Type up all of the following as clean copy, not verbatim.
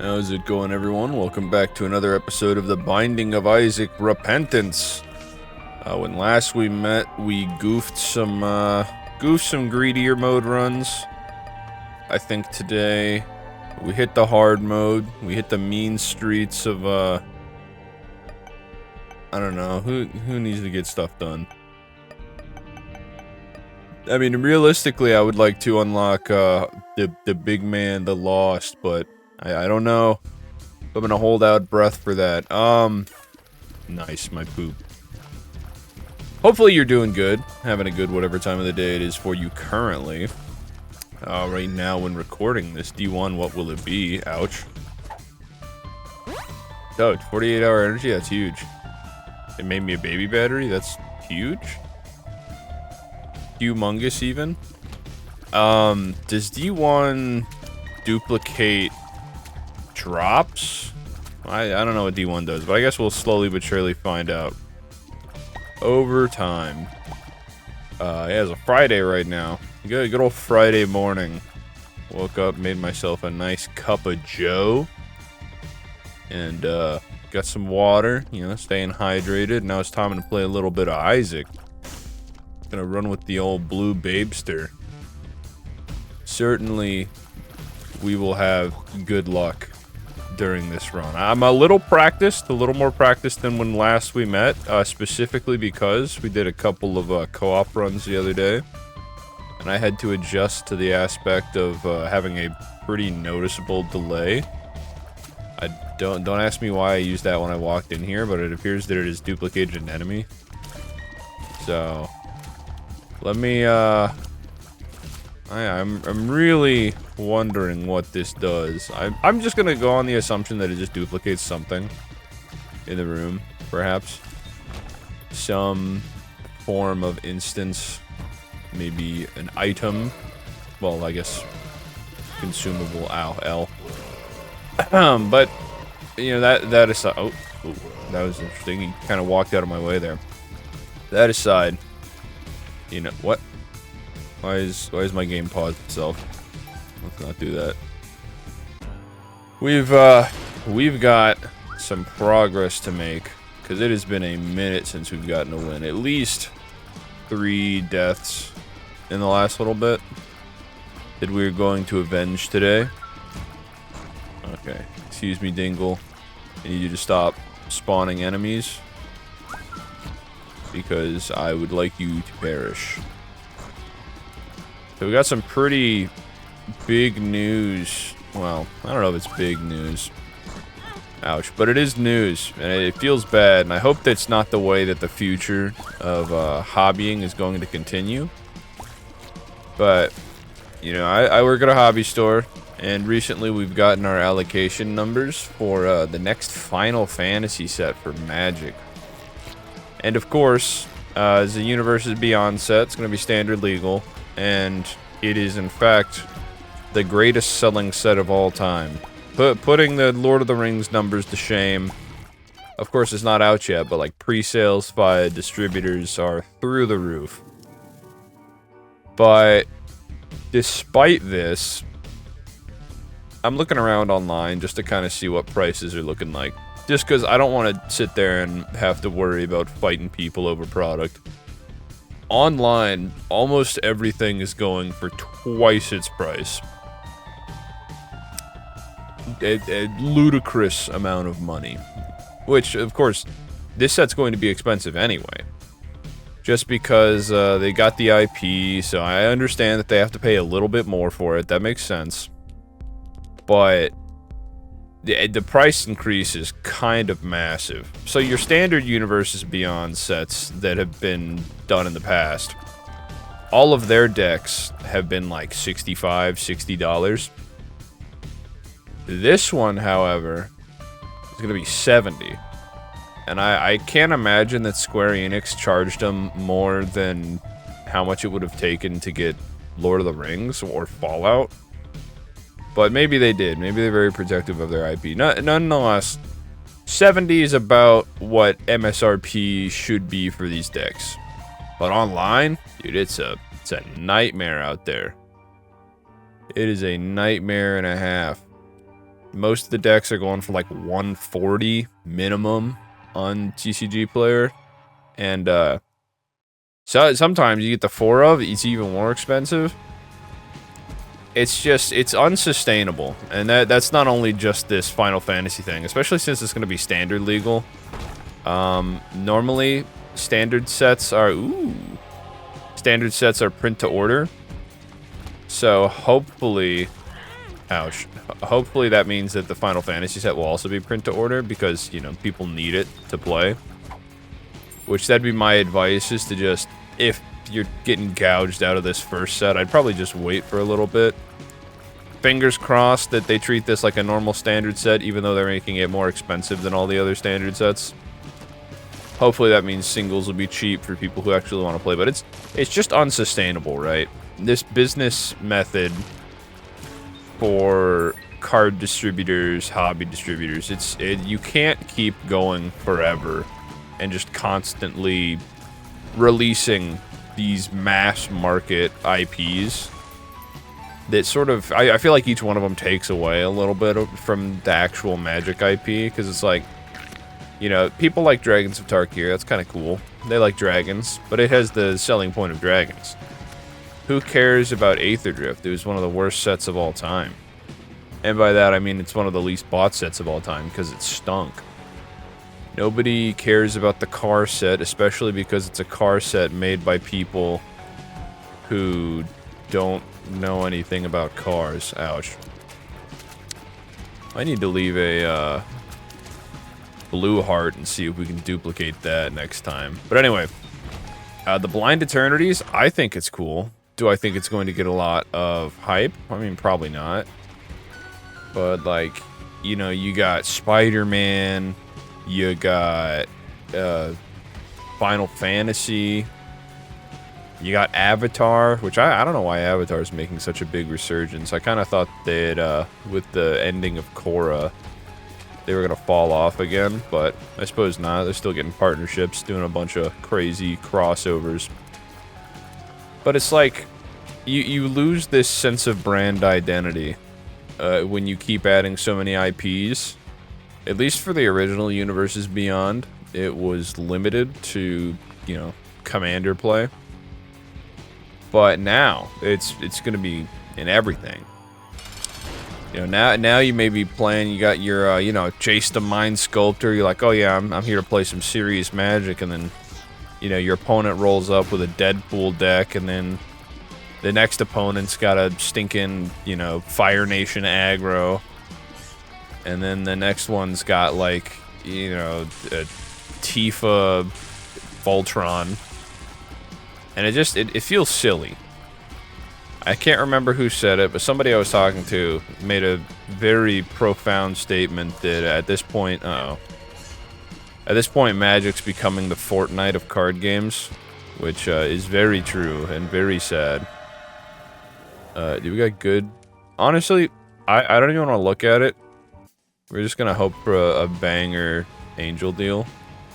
How's it going, everyone? Welcome back to another episode of The Binding of Isaac Repentance. When last we met, we goofed some greedier mode runs. I think today we hit the hard mode. We hit the mean streets of I don't know who needs to get stuff done. I mean, realistically, I would like to unlock the big man, the Lost, but I don't know if I'm gonna hold out breath for that. Nice, my poop. Hopefully you're doing good, having a good whatever time of the day it is for you currently. Right now when recording this, D1, what will it be? Ouch. Oh, 48-hour energy, that's huge. It made me a baby battery, that's huge. Humongous even. Does D1 duplicate drops? I don't know what D1 does, but I guess we'll slowly but surely find out over time. Yeah, it's a Friday right now. Good old Friday morning. Woke up, made myself a nice cup of joe, and got some water, you know, staying hydrated. Now it's time to play a little bit of Isaac. Gonna run with the old blue babester. Certainly we will have good luck during this run. I'm a little more practiced than when last we met, specifically because we did a couple of co-op runs the other day, and I had to adjust to the aspect of having a pretty noticeable delay. Don't ask me why I used that when I walked in here, but it appears that it has duplicated an enemy. So let me I'm really wondering what this does. I'm just gonna go on the assumption that it just duplicates something in the room, perhaps. Some form of instance, maybe an item. Well, I guess consumable. Ow, L. But you know, that aside, oh, that was interesting. He kind of walked out of my way there. That aside, you know what? Why is my game paused itself? Let's not do that. We've got some progress to make, because it has been a minute since we've gotten a win. At least 3 deaths in the last little bit that we're going to avenge today. Okay, excuse me, Dingle. I need you to stop spawning enemies, because I would like you to perish. So we got some pretty big news. Well, I don't know if it's big news. Ouch. But it is news, and it feels bad, and I hope that's not the way that the future of hobbying is going to continue. But, you know, I work at a hobby store, and recently we've gotten our allocation numbers for the next Final Fantasy set for Magic. And of course, as the Universes Beyond set, it's going to be standard legal. And it is, in fact, the greatest selling set of all time. Putting the Lord of the Rings numbers to shame. Of course, it's not out yet, but like pre-sales via distributors are through the roof. But despite this, I'm looking around online just to kind of see what prices are looking like. Just because I don't want to sit there and have to worry about fighting people over product. Online, almost everything is going for twice its price. A ludicrous amount of money. Which, of course, this set's going to be expensive anyway. Just because they got the IP, so I understand that they have to pay a little bit more for it. That makes sense. But the price increase is kind of massive. So your standard Universes Beyond sets that have been done in the past, all of their decks have been like $65, $60. This one, however, is going to be $70. And I can't imagine that Square Enix charged them more than how much it would have taken to get Lord of the Rings or Fallout. But maybe they did. Maybe they're very protective of their IP. Nonetheless, 70 is about what MSRP should be for these decks. But online, dude, it's a nightmare out there. It is a nightmare and a half. Most of the decks are going for like 140 minimum on TCG Player. And so sometimes you get the 4 of, it's even more expensive. It's just, it's unsustainable. And that's not only just this Final Fantasy thing, especially since it's going to be standard legal. Normally, standard sets are print to order. So hopefully, hopefully that means that the Final Fantasy set will also be print to order because, you know, people need it to play. Which that'd be my advice, is to just, if you're getting gouged out of this first set, I'd probably just wait for a little bit. Fingers crossed that they treat this like a normal standard set, even though they're making it more expensive than all the other standard sets. Hopefully that means singles will be cheap for people who actually want to play, but it's just unsustainable, right? This business method for card distributors, hobby distributors, you can't keep going forever and just constantly releasing these mass market IPs that sort of, I feel like each one of them takes away a little bit from the actual Magic IP, because it's like, you know, people like Dragons of Tarkir, that's kind of cool. They like dragons, but it has the selling point of dragons. Who cares about Aether Drift? It was one of the worst sets of all time. And by that, I mean it's one of the least bought sets of all time, because it stunk. Nobody cares about the car set, especially because it's a car set made by people who don't know anything about cars. Ouch. I need to leave a blue heart and see if we can duplicate that next time. But anyway, the Blind Eternities, I think it's cool. Do I think it's going to get a lot of hype? I mean, probably not. But, like, you know, you got Spider-Man, you got Final Fantasy, you got Avatar, which I don't know why Avatar is making such a big resurgence. I kind of thought that with the ending of Korra, they were going to fall off again, but I suppose not. They're still getting partnerships, doing a bunch of crazy crossovers. But it's like, you lose this sense of brand identity when you keep adding so many IPs. At least for the original Universes Beyond, it was limited to, you know, Commander play. But now, it's going to be in everything. You know, now you may be playing, you got your, you know, Chase the Mind Sculptor, you're like, oh yeah, I'm here to play some serious Magic, and then, you know, your opponent rolls up with a Deadpool deck, and then the next opponent's got a stinking, you know, Fire Nation aggro, and then the next one's got, like, you know, a Tifa Voltron, and it feels silly. I can't remember who said it, but somebody I was talking to made a very profound statement that at this point, Magic's becoming the Fortnite of card games, which is very true and very sad. Do we got good? Honestly, I don't even want to look at it. We're just gonna hope for a banger Angel deal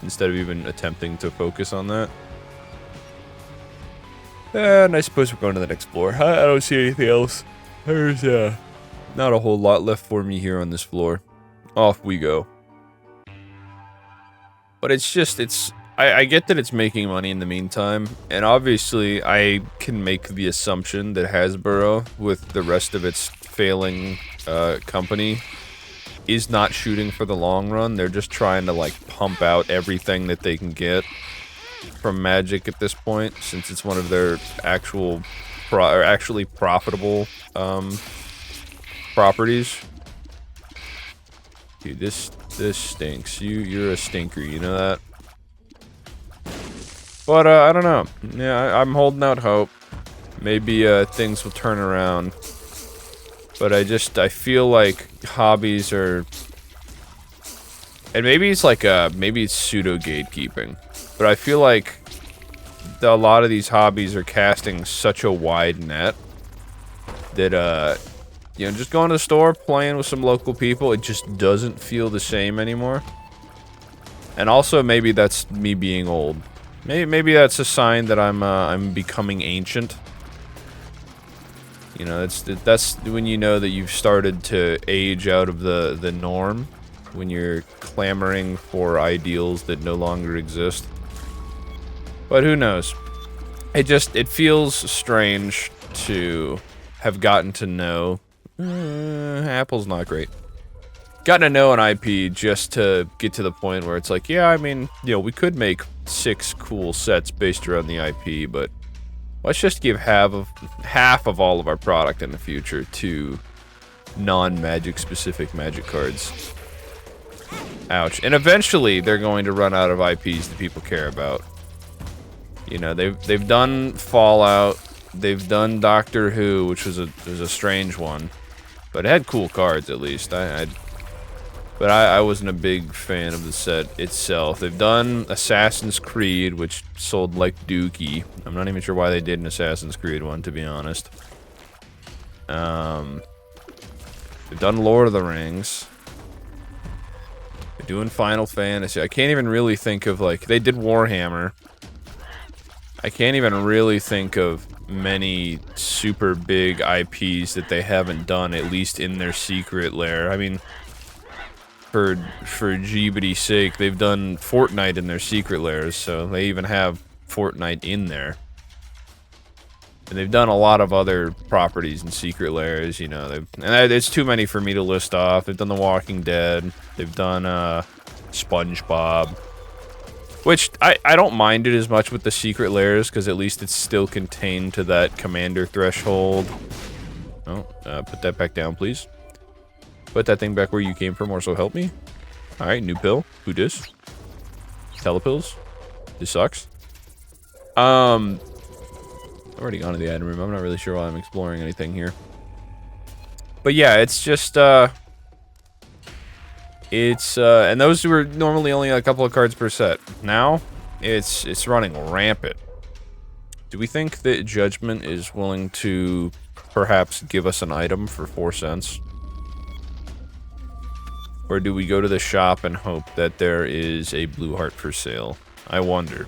instead of even attempting to focus on that. And I suppose we're going to the next floor. I don't see anything else. There's not a whole lot left for me here on this floor. Off we go. But it's just, I get that it's making money in the meantime, and obviously I can make the assumption that Hasbro, with the rest of its failing company, is not shooting for the long run. They're just trying to, like, pump out everything that they can get from Magic at this point, since it's one of their actually profitable properties. Dude, this stinks. You're a stinker, you know that? But I don't know. Yeah, I'm holding out hope. Maybe things will turn around. But I feel like hobbies are, and maybe it's like maybe it's pseudo gatekeeping. But I feel like a lot of these hobbies are casting such a wide net that, you know, just going to the store, playing with some local people, it just doesn't feel the same anymore. And also, maybe that's me being old. Maybe that's a sign that I'm becoming ancient. You know, that's when you know that you've started to age out of the norm, when you're clamoring for ideals that no longer exist. But who knows? It feels strange to have gotten to know Apple's not great. Gotten to know an IP just to get to the point where it's like, yeah, I mean, you know, we could make 6 cool sets based around the IP, but let's just give half of all of our product in the future to non-Magic specific Magic cards. Ouch. And eventually they're going to run out of IPs that people care about. You know, they've done Fallout, they've done Doctor Who, which was a strange one, but it had cool cards at least. But I wasn't a big fan of the set itself. They've done Assassin's Creed, which sold like dookie. I'm not even sure why they did an Assassin's Creed one, to be honest. They've done Lord of the Rings. They're doing Final Fantasy. I can't even really think of, like, they did Warhammer. I can't even really think of many super big IPs that they haven't done, at least in their secret lair. I mean, for Jeebity's sake, they've done Fortnite in their secret lairs, so they even have Fortnite in there. And they've done a lot of other properties in secret lairs, you know. And it's too many for me to list off. They've done The Walking Dead. They've done SpongeBob. Which, I don't mind it as much with the secret lairs, because at least it's still contained to that commander threshold. Oh, put that back down, please. Put that thing back where you came from, or so help me. Alright, new pill. Who dis? Telepills. This sucks. I've already gone to the item room. I'm not really sure why I'm exploring anything here. But yeah, it's just, and those were normally only a couple of cards per set. Now, it's running rampant. Do we think that Judgment is willing to perhaps give us an item for 4 cents? Or do we go to the shop and hope that there is a blue heart for sale? I wonder.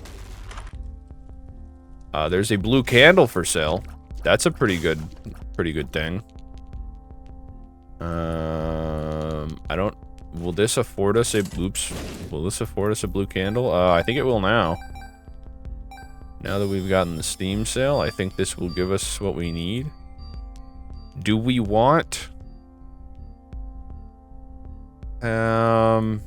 There's a blue candle for sale. That's a pretty good thing. I don't... Will this afford us a... Oops. Will this afford us a blue candle? I think it will now. Now that we've gotten the Steam sale, I think this will give us what we need. Do we want... I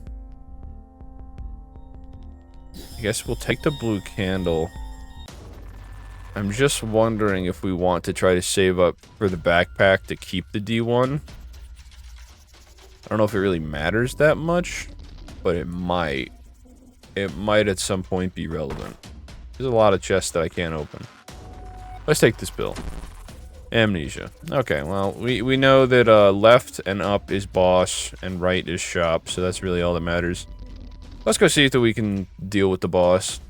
guess we'll take the blue candle. I'm just wondering if we want to try to save up for the backpack to keep the D1. I don't know if it really matters that much, but it might. It might at some point be relevant. There's a lot of chests that I can't open. Let's take this pill. Amnesia. Okay, well, we know that left and up is boss and right is shop, so that's really all that matters. Let's go see if we can deal with the boss.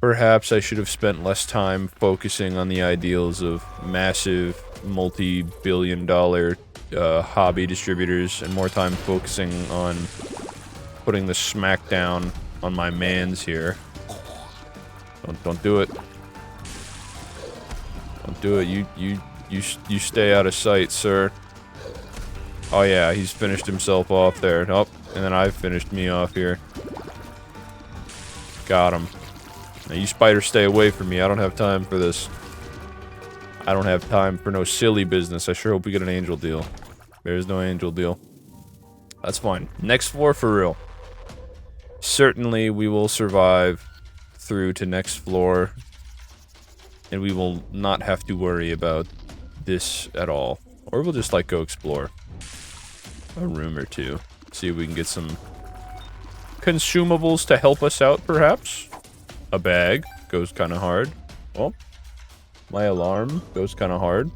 Perhaps I should have spent less time focusing on the ideals of massive, multi-billion-dollar hobby distributors and more time focusing on putting the smackdown on my mans here. Don't do it. Don't do it. You stay out of sight, sir. Oh yeah, he's finished himself off there. Oh, and then I've finished me off here. Got him. Now you spiders stay away from me. I don't have time for this. I don't have time for no silly business. I sure hope we get an angel deal. There's no angel deal. That's fine. Next floor for real. Certainly we will survive through to next floor. And we will not have to worry about this at all. Or we'll just, like, go explore a room or two. See if we can get some consumables to help us out, perhaps. A bag goes kind of hard. Oh, my alarm goes kind of hard.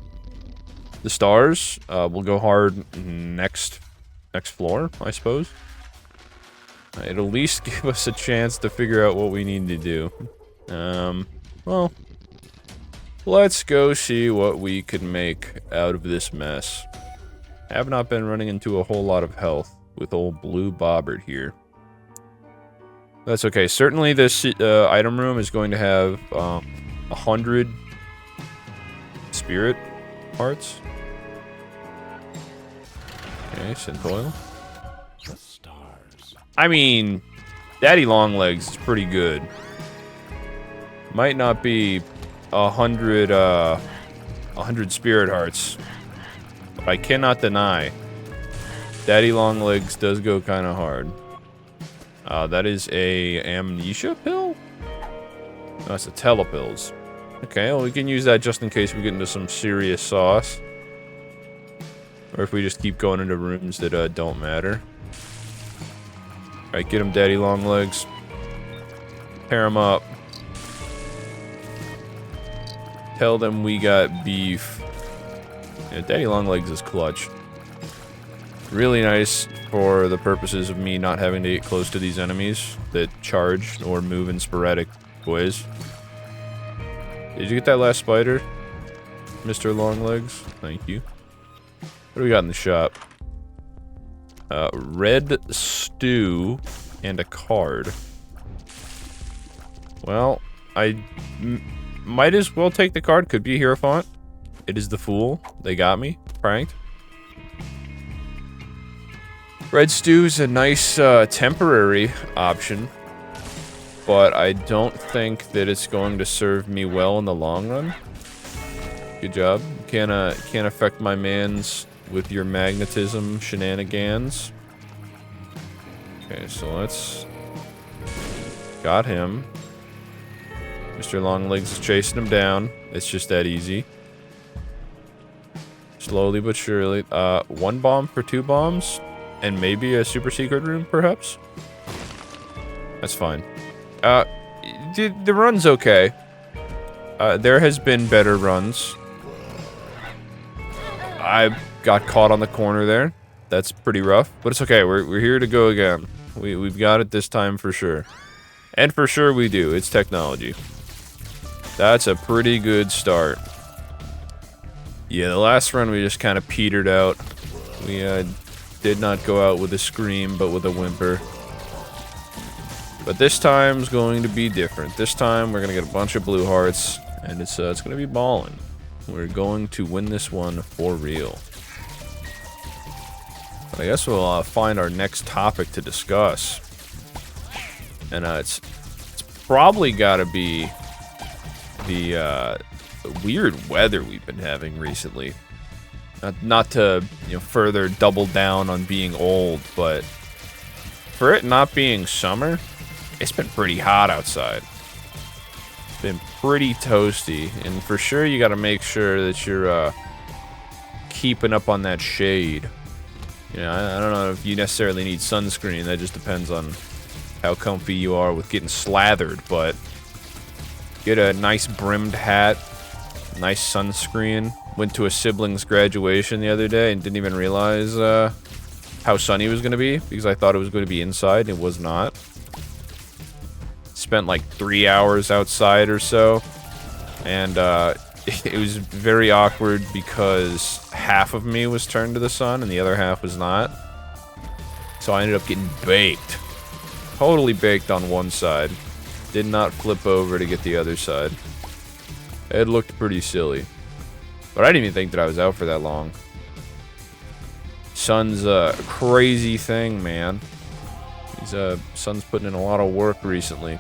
The stars will go hard next floor, I suppose. It'll at least give us a chance to figure out what we need to do. Well... Let's go see what we can make out of this mess. Have not been running into a whole lot of health with old Blue Bobbert here. That's okay. Certainly this item room is going to have 100 spirit. parts. Okay, synth oil. The stars. I mean, Daddy Longlegs is pretty good. Might not be 100 spirit hearts, but I cannot deny Daddy Longlegs does go kind of hard. That is a amnesia pill? No, that's a telepills. Okay, well, we can use that just in case we get into some serious sauce. Or if we just keep going into rooms that don't matter. Alright, get him, Daddy Longlegs. Pair him up. Tell them we got beef. Yeah, Daddy Longlegs is clutch. Really nice for the purposes of me not having to get close to these enemies that charge or move in sporadic ways. Did you get that last spider, Mr. Longlegs? Thank you. What do we got in the shop? Red stew and a card. Well, I might as well take the card. Could be a Hierophant. It is the Fool. They got me. Pranked. Red stew's a nice temporary option, but I don't think that it's going to serve me well in the long run. Good job. Can't affect my mans with your magnetism shenanigans. Okay, so let's... Got him. Mr. Longlegs is chasing him down. It's just that easy. Slowly but surely. 1 bomb for 2 bombs? And maybe a super secret room, perhaps? That's fine. The run's okay. There has been better runs. I got caught on the corner there. That's pretty rough, but it's okay. We're here to go again. We've got it this time for sure. And for sure we do. It's technology. That's a pretty good start. Yeah, the last run we just kind of petered out. We did not go out with a scream, but with a whimper. But this time's going to be different. This time we're gonna get a bunch of blue hearts, and it's gonna be ballin'. We're going to win this one for real. But I guess we'll find our next topic to discuss, and it's probably got to be the weird weather we've been having recently. Not to, further double down on being old, but for it not being summer, it's been pretty hot outside. It's been pretty toasty, and for sure you got to make sure that you're keeping up on that shade. I don't know if you necessarily need sunscreen. That just depends on how comfy you are with getting slathered, but get a nice brimmed hat, nice sunscreen. Went to a sibling's graduation the other day and didn't even realize how sunny it was going to be because I thought it was going to be inside and it was not. Spent like 3 hours outside or so, and it was very awkward because half of me was turned to the sun and the other half was not. So I ended up getting baked. Totally baked on one side. Did not flip over to get the other side. It looked pretty silly. But I didn't even think that I was out for that long. Sun's a crazy thing, man. He's Sun's putting in a lot of work recently.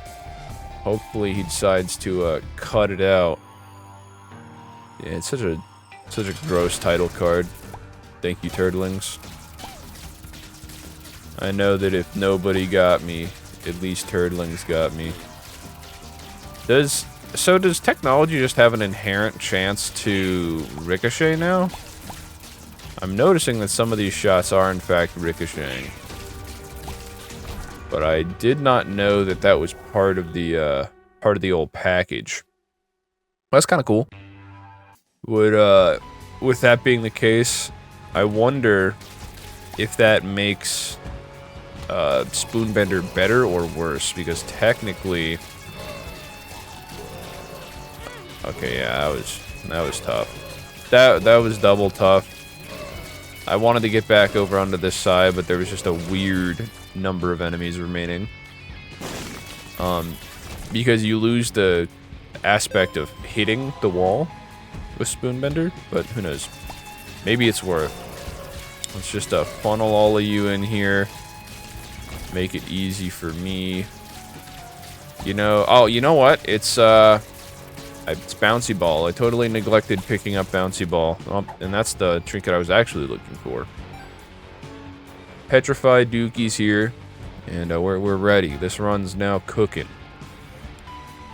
Hopefully he decides to cut it out. Yeah, it's such a gross title card. Thank you, Turtlings. I know that if nobody got me, at least Turtlings got me. Does technology just have an inherent chance to ricochet now? I'm noticing that some of these shots are in fact ricocheting. But I did not know that that was part of the old package. Well, that's kind of cool. With that being the case, I wonder if that makes Spoonbender better or worse, because technically... Okay, yeah, that was tough. That was double tough. I wanted to get back over onto this side, but there was just a weird number of enemies remaining. Because you lose the aspect of hitting the wall, with Spoonbender, but who knows? Maybe it's worth. Let's just funnel all of you in here. Make it easy for me. You know, oh, you know what? It's Bouncy Ball. I totally neglected picking up Bouncy Ball. Oh, and that's the trinket I was actually looking for. Petrified Dookie's here. And we're ready. This run's now cooking.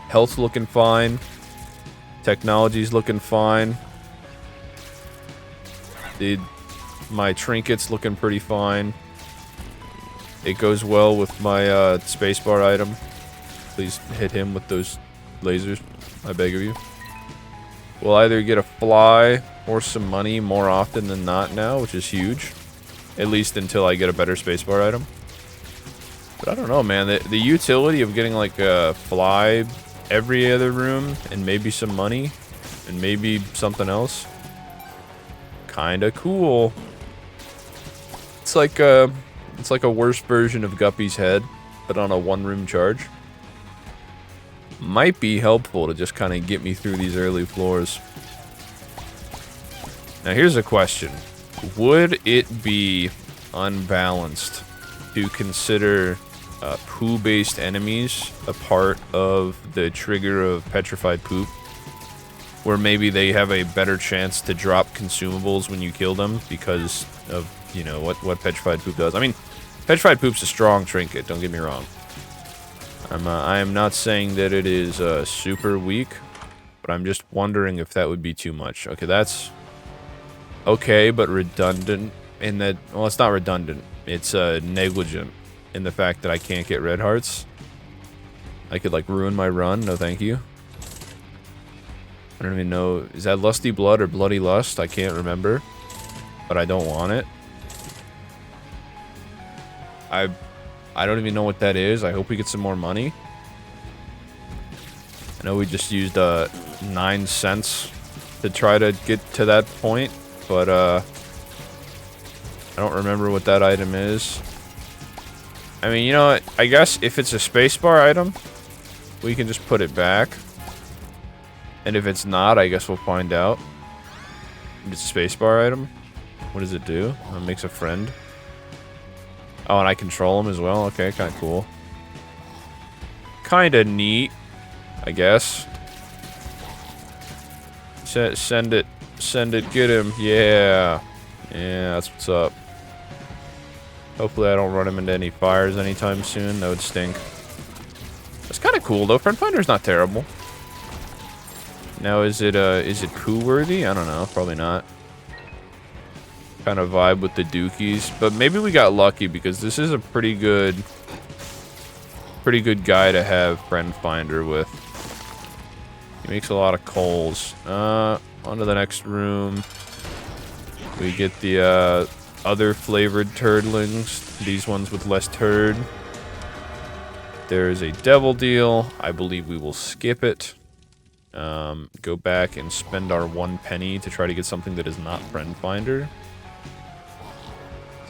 Health's looking fine. Technology's looking fine. My trinket's looking pretty fine. It goes well with my spacebar item. Please hit him with those lasers, I beg of you. We'll either get a fly or some money more often than not now, which is huge. At least until I get a better spacebar item. But I don't know, man. The utility of getting like a fly every other room and maybe some money and maybe something else. Kinda cool. It's like a worse version of Guppy's head, but on a one-room charge. Might be helpful to just kind of get me through these early floors. Now here's a question. Would it be unbalanced to consider poo-based enemies a part of the trigger of Petrified Poop? Where maybe they have a better chance to drop consumables when you kill them because of, you know, what Petrified Poop does. I mean, Petrified Poop's a strong trinket, don't get me wrong. I am not saying that it is super weak, but I'm just wondering if that would be too much. Okay, that's okay, but redundant in that... Well, it's not redundant. It's negligent in the fact that I can't get red hearts. I could, like, ruin my run. No, thank you. I don't even know. Is that Lusty Blood or Bloody Lust? I can't remember. But I don't want it. I don't even know what that is. I hope we get some more money. I know we just used 9 cents to try to get to that point, but I don't remember what that item is. I mean, you know what? I guess if it's a spacebar item, we can just put it back. And if it's not, I guess we'll find out. If it's a spacebar item, what does it do? It makes a friend. Oh, and I control him as well? Okay, kind of cool. Kind of neat, I guess. Send it. Send it. Get him. Yeah. Yeah, that's what's up. Hopefully I don't run him into any fires anytime soon. That would stink. That's kind of cool, though. Friend Finder's not terrible. Now, is it poo-worthy? I don't know. Probably not. Kind of vibe with the Dookies, but maybe we got lucky because this is a pretty good guy to have Friend Finder with. He makes a lot of coals. On to the next room. We get the other flavored turdlings. These ones with less turd. There's a devil deal. I believe we will skip it. Go back and spend our 1 penny to try to get something that is not Friend Finder.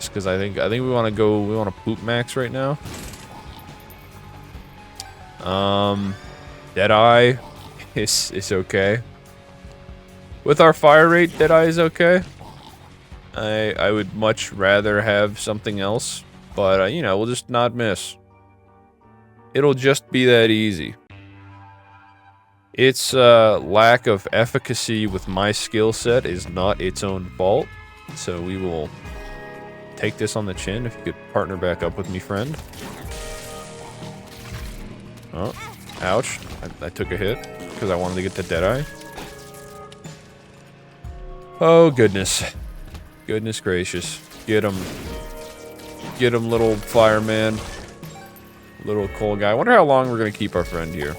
Because I think we want to poop max right now. Deadeye is okay. With our fire rate, Deadeye is okay. I would much rather have something else, but you know, we'll just not miss. It'll just be that easy. Its lack of efficacy with my skill set is not its own fault, so we will take this on the chin. If you could partner back up with me, friend. Oh, ouch. I took a hit because I wanted to get to Deadeye. Oh, goodness. Goodness gracious. Get him. Get him, little fireman. Little coal guy. I wonder how long we're going to keep our friend here.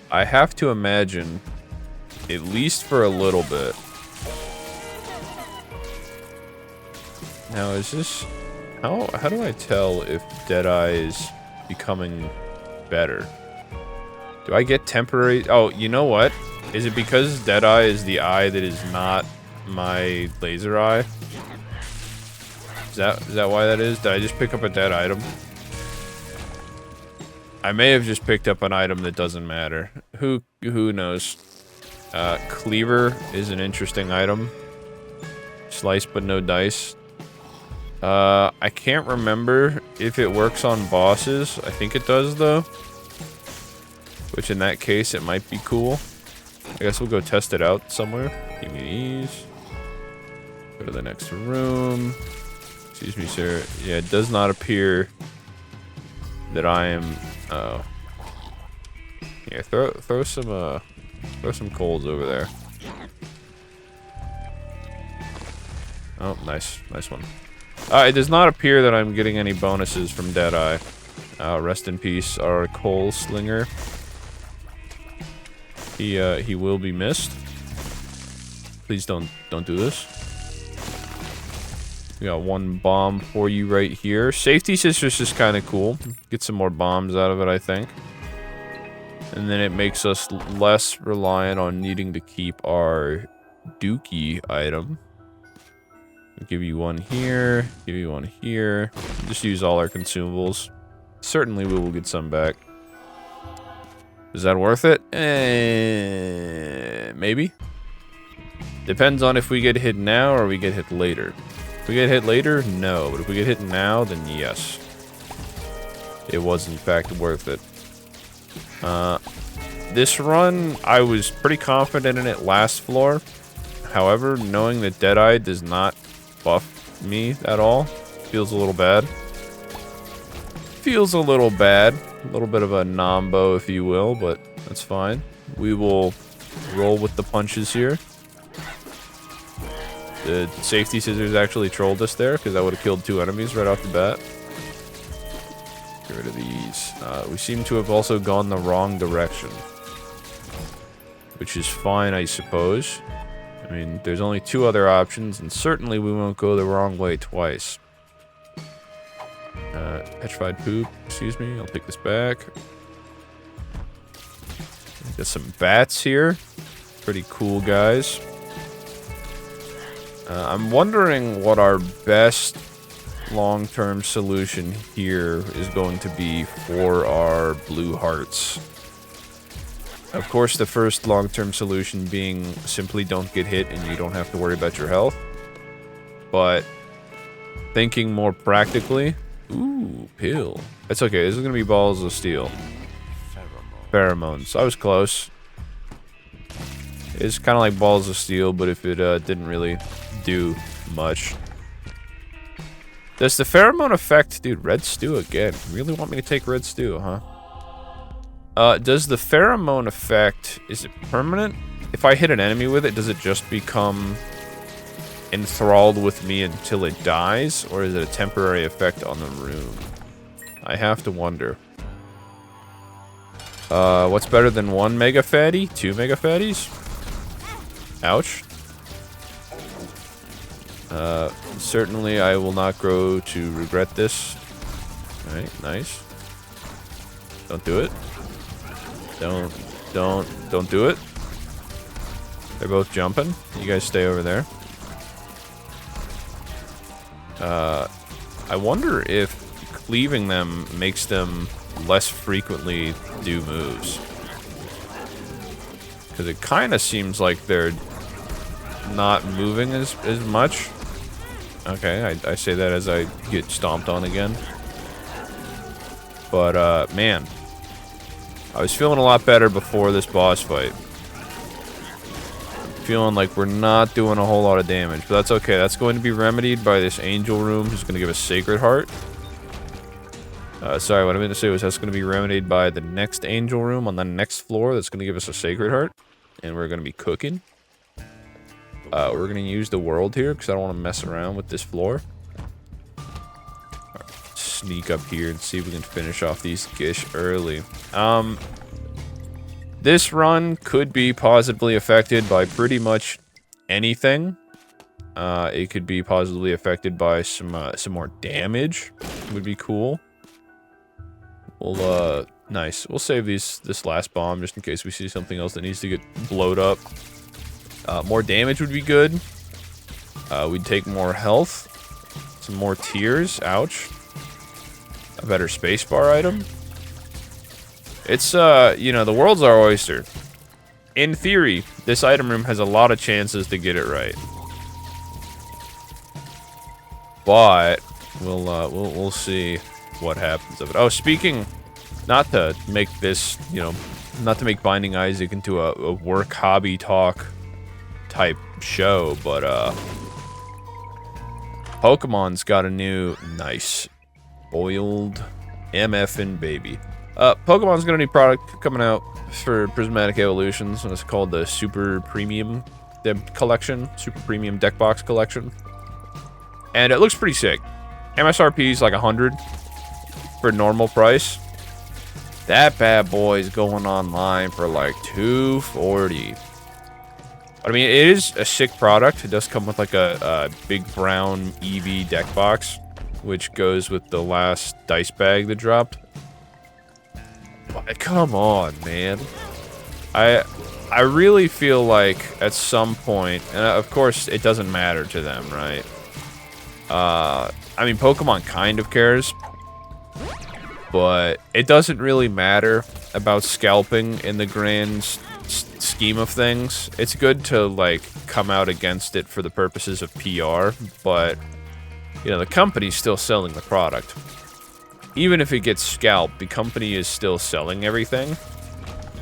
I have to imagine, at least for a little bit. Now, is this... How do I tell if Deadeye is becoming better? Do I get temporary... Oh, you know what? Is it because Deadeye is the eye that is not my laser eye? Is that why that is? Did I just pick up a dead item? I may have just picked up an item that doesn't matter. Who knows? Cleaver is an interesting item. Slice but no dice. I can't remember if it works on bosses. I think it does, though. Which, in that case, it might be cool. I guess we'll go test it out somewhere. Give me these. Go to the next room. Excuse me, sir. Yeah, it does not appear that I am... Oh. Yeah, throw some coals over there. Oh, nice. Nice one. It does not appear that I'm getting any bonuses from Deadeye. Rest in peace, our coal slinger. He will be missed. Please don't do this. We got one bomb for you right here. Safety scissors is kind of cool. Get some more bombs out of it, I think. And then it makes us less reliant on needing to keep our dookie item. I'll give you one here. Give you one here. Just use all our consumables. Certainly we will get some back. Is that worth it? Maybe. Depends on if we get hit now or we get hit later. If we get hit later, no. But if we get hit now, then yes. It was, in fact, worth it. This run, I was pretty confident in it last floor. However, knowing that Deadeye does not buff me at all, feels a little bad. Feels a little bad. A little bit of a nombo, if you will, but that's fine. We will roll with the punches here. The safety scissors actually trolled us there, because I would have killed 2 enemies right off the bat. Get rid of these. We seem to have also gone the wrong direction. Which is fine, I suppose. I mean, there's only 2 other options, and certainly we won't go the wrong way twice. Petrified poop, excuse me, I'll take this back. Got some bats here. Pretty cool guys. I'm wondering what our best long-term solution here is going to be for our blue hearts. Of course, the first long-term solution being simply don't get hit and you don't have to worry about your health. But thinking more practically... Ooh, pill. That's okay, this is going to be balls of steel. Pheromones. I was close. It's kind of like balls of steel, but if it didn't really do much. Does the pheromone affect... Dude, red stew again. You really want me to take red stew, huh? Does the pheromone effect... Is it permanent? If I hit an enemy with it, does it just become enthralled with me until it dies? Or is it a temporary effect on the room? I have to wonder. What's better than 1 mega fatty? 2 mega fatties? Ouch. Certainly I will not grow to regret this. Alright, nice. Don't do it. Don't do it. They're both jumping. You guys stay over there. I wonder if cleaving them makes them less frequently do moves. Because it kind of seems like they're not moving as much. Okay, I say that as I get stomped on again. But, man. I was feeling a lot better before this boss fight. Feeling like we're not doing a whole lot of damage. But that's okay. That's going to be remedied by this angel room who's going to give us Sacred Heart. Sorry, what I meant to say was that's going to be remedied by the next angel room on the next floor. That's going to give us a Sacred Heart. And we're going to be cooking. We're going to use the world here because I don't want to mess around with this floor. Right, sneak up here and see if we can finish off these Gish early. This run could be positively affected by pretty much anything. It could be positively affected by some more damage. Would be cool. We'll, nice. We'll save this last bomb just in case we see something else that needs to get blowed up. More damage would be good. We'd take more health. Some more tears. Ouch. A better spacebar item. It's, you know, the world's our oyster. in theory, this item room has a lot of chances to get it right. But we'll see what happens of it. Oh, speaking, not to make this, you know, not to make Binding Isaac into a work hobby talk type show, but Pokemon's got a new nice boiled MFN baby. Pokemon's got a new product coming out for Prismatic Evolutions, and it's called the Super Premium Collection, Super Premium Deck Box Collection. And it looks pretty sick. MSRP is like 100 for normal price. That bad boy is going online for like 240. But I mean, it is a sick product. It does come with like a big brown EV deck box, which goes with the last dice bag that dropped. But come on, man. I really feel like at some point, and of course it doesn't matter to them, right? I mean, Pokemon kind of cares, but it doesn't really matter about scalping in the grand scheme of things. It's good to, like, come out against it for the purposes of PR, but, you know, the company's still selling the product. Even if it gets scalped, the company is still selling everything.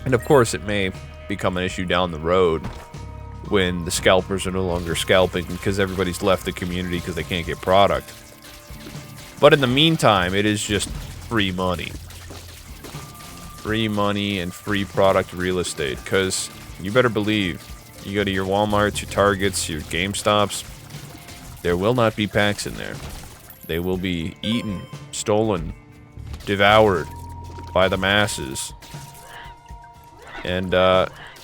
And of course, it may become an issue down the road when the scalpers are no longer scalping because everybody's left the community because they can't get product. But in the meantime, it is just free money. Free money and free product real estate, because you better believe, you go to your Walmarts, your Targets, your GameStops, there will not be packs in there. They will be eaten, stolen, devoured by the masses. And,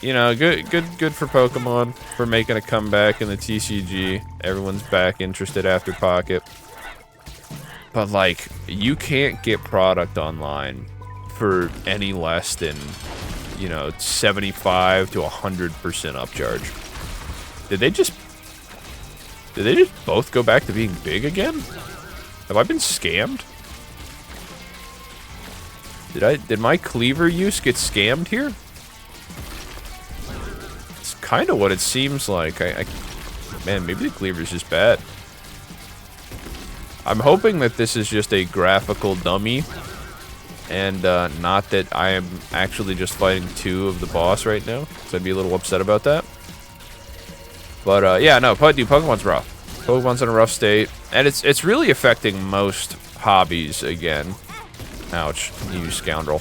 you know, good for Pokemon for making a comeback in the TCG. Everyone's back interested after Pocket. But, like, you can't get product online for any less than, you know, 75 to 100% upcharge. Did they just both go back to being big again? Have I been scammed? Did my cleaver use get scammed here? It's kind of what it seems like. Man, maybe the cleaver's just bad. I'm hoping that this is just a graphical dummy, and not that I am actually just fighting two of the boss right now, because I'd be a little upset about that. But yeah, no, dude, Pokemon's rough. Pokemon's in a rough state, and it's really affecting most hobbies again. Ouch, you scoundrel.